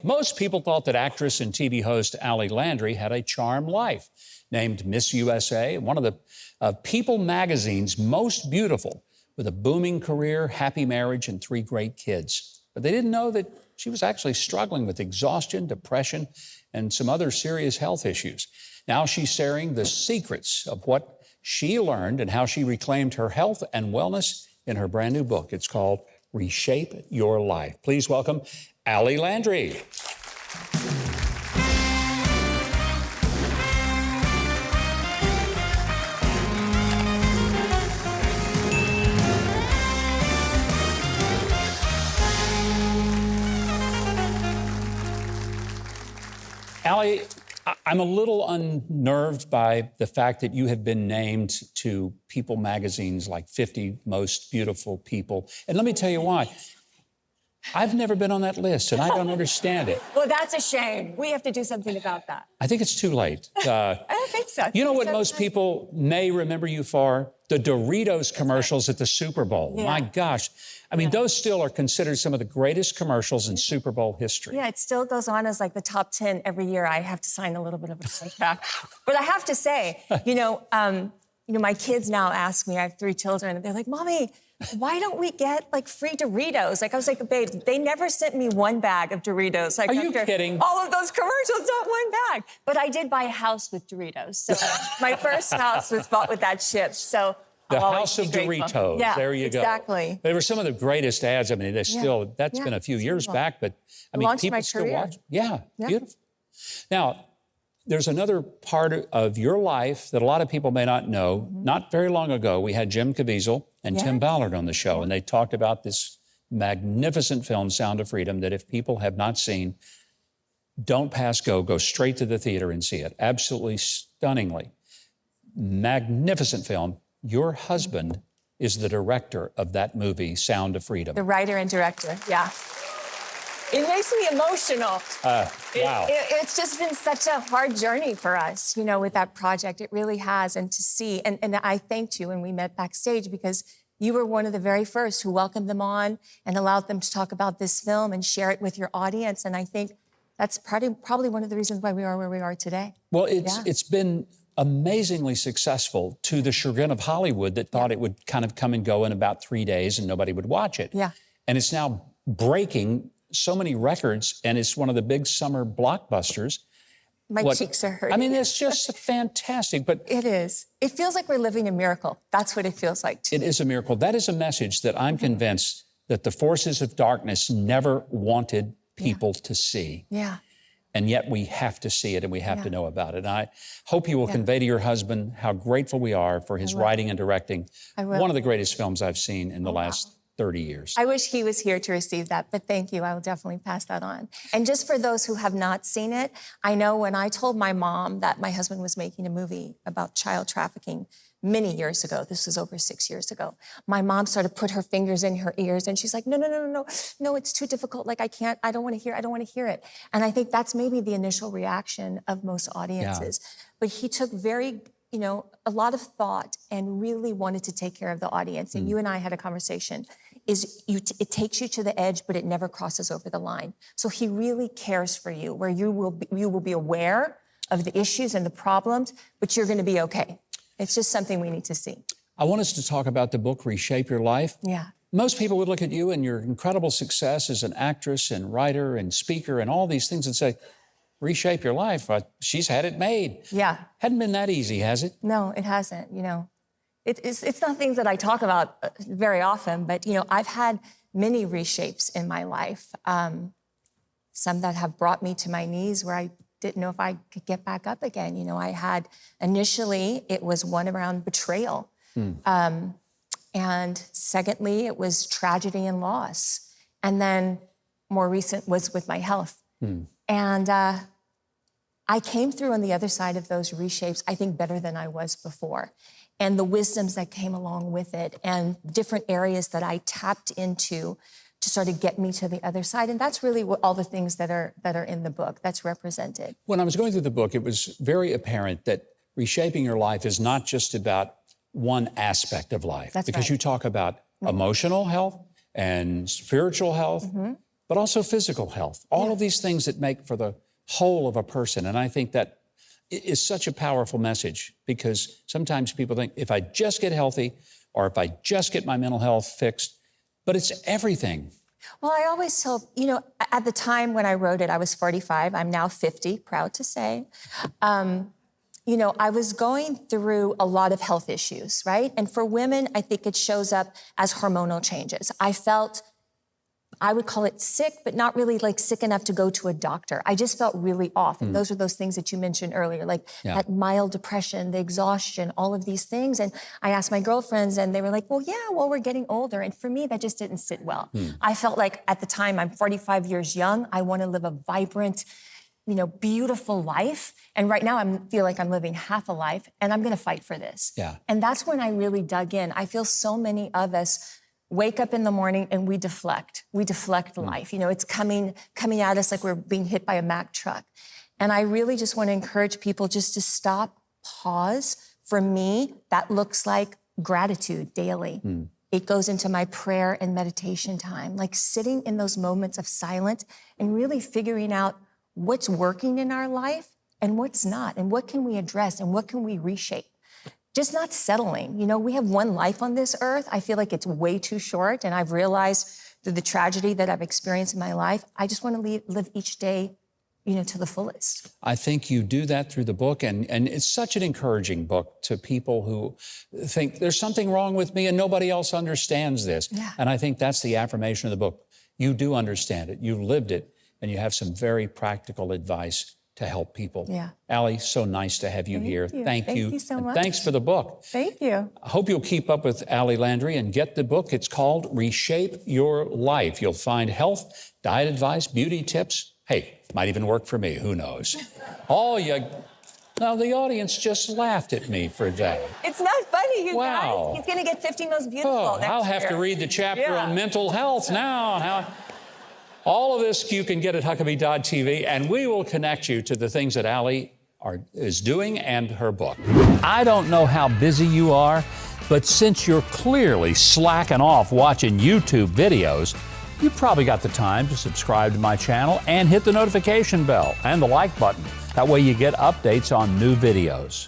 Most people thought that actress and TV host Landry had a charmed life. Named Miss USA, one of the People magazine's most beautiful, with a booming career, happy marriage, and 3 great kids. But they didn't know that she was actually struggling with exhaustion, depression, and some other serious health issues. Now she's sharing the secrets of what she learned and how she reclaimed her health and wellness in her brand new book. It's called Reshape Your Life. Please welcome Landry. I'm a little unnerved by the fact that you have been named to People magazine's like 50 most beautiful people. And let me tell you why. I've never been on that list, and I don't understand it. Well, that's a shame. We have to do something about that. I think it's too late. I don't think so. You know what most people may remember you for? The Doritos commercials at the Super Bowl. Yeah. My gosh. I mean, those still are considered some of the greatest commercials in Super Bowl history. Yeah, it still goes on as like the top 10 every year. I have to sign a little bit of a contract. But I have to say, my kids now ask me, I have 3 children, and they're like, Mommy, why don't we get like free Doritos? Like I was like, babe, they never sent me 1 bag of Doritos. Like, are you kidding? All of those commercials, not 1 bag. But I did buy a house with Doritos. So my first house was bought with that chip. So the House of Doritos. Yeah, there you go. Exactly. They were some of the greatest ads. I mean, that's been a few years back, but I mean, launched people my still career. watch. Yeah, beautiful. Now, there's another part of your life that a lot of people may not know. Not very long ago, we had Jim Caviezel and Tim Ballard on the show, and they talked about this magnificent film, Sound of Freedom, that if people have not seen, don't pass go. Go straight to the theater and see it. Absolutely stunningly magnificent film. Your husband is the director of that movie, Sound of Freedom. The writer and director, yeah. It makes me emotional. Wow. It's just been such a hard journey for us, with that project. It really has. And to see, and I thanked you when we met backstage because you were one of the very first who welcomed them on and allowed them to talk about this film and share it with your audience. And I think that's probably one of the reasons why we are where we are today. Well, it's been amazingly successful to the chagrin of Hollywood that thought it would kind of come and go in about 3 days and nobody would watch it. Yeah. And it's now breaking so many records, and it's one of the big summer blockbusters. My cheeks are hurting. I mean, it's just fantastic, but... It is. It feels like we're living a miracle. That's what it feels like to me. It is a miracle. That is a message that I'm convinced that the forces of darkness never wanted people to see. Yeah. And yet we have to see it and we have to know about it. And I hope you will convey to your husband how grateful we are for his writing and directing one of the greatest films I've seen in the last 30 years. I wish he was here to receive that, but thank you. I will definitely pass that on. And just for those who have not seen it, I know when I told my mom that my husband was making a movie about child trafficking many years ago, this was over 6 years ago, my mom started to put her fingers in her ears and she's like, no, it's too difficult. Like, I don't want to hear it. And I think that's maybe the initial reaction of most audiences. But he took a lot of thought and really wanted to take care of the audience. And you and I had a conversation. It takes you to the edge, but it never crosses over the line. So he really cares for you, where you will be aware of the issues and the problems, but you're going to be okay. It's just something we need to see. I want us to talk about the book, Reshape Your Life. Yeah. Most people would look at you and your incredible success as an actress and writer and speaker and all these things and say, reshape your life. She's had it made. Yeah. Hadn't been that easy, has it? No, it hasn't. It's not things that I talk about very often, but, I've had many reshapes in my life. Some that have brought me to my knees where I didn't know if I could get back up again. I had, initially, it was one around betrayal. And secondly, it was tragedy and loss. And then more recent was with my health. And I came through on the other side of those reshapes, I think, better than I was before. And the wisdoms that came along with it and different areas that I tapped into to sort of get me to the other side. And that's really what all the things that are in the book that's represented. When I was going through the book, it was very apparent that reshaping your life is not just about one aspect of life. That's because right. you talk about emotional health and spiritual health, but also physical health. All of these things that make for the whole of a person. And I think that is such a powerful message, because sometimes people think, if I just get healthy or if I just get my mental health fixed, but it's everything. Well, I always tell, you know, at the time when I wrote it, I was 45. I'm now 50, proud to say. You know, I was going through a lot of health issues, right? And for women, I think it shows up as hormonal changes. I felt, I would call it sick, but not really like sick enough to go to a doctor. I just felt really off. And those are those things that you mentioned earlier, like that mild depression, the exhaustion, all of these things. And I asked my girlfriends and they were like, well, yeah, well, we're getting older. And for me, that just didn't sit well. I felt like at the time, I'm 45 years young. I want to live a vibrant, you know, beautiful life. And right now I feel like I'm living half a life, and I'm going to fight for this. Yeah. And that's when I really dug in. I feel so many of us wake up in the morning and we deflect. We deflect life. You know, it's coming at us like we're being hit by a Mack truck. And I really just want to encourage people just to stop, pause. For me, that looks like gratitude daily. It goes into my prayer and meditation time, like sitting in those moments of silence and really figuring out what's working in our life and what's not, and what can we address and what can we reshape. Just not settling. You know, we have one life on this earth. I feel like it's way too short, and I've realized through the tragedy that I've experienced in my life, I just want to live each day, you know, to the fullest. I think you do that through the book, and it's such an encouraging book to people who think there's something wrong with me and nobody else understands this. Yeah. And I think that's the affirmation of the book. You do understand it, you've lived it, and you have some very practical advice to help people. Yeah. Allie, so nice to have you here. Thank you. Thank you so And much. thanks for the book. Thank you. I hope you'll keep up with Allie Landry and get the book. It's called Reshape Your Life. You'll find health, diet advice, beauty tips. Hey, might even work for me, who knows? Now the audience just laughed at me for that. It's not funny, you Wow. guys. He's going to get 50 Most Beautiful next I'll have year. to read the chapter Yeah. on mental health now. All of this you can get at Huckabee.tv, and we will connect you to the things that Allie is doing and her book. I don't know how busy you are, but since you're clearly slacking off watching YouTube videos, you probably got the time to subscribe to my channel and hit the notification bell and the like button. That way you get updates on new videos.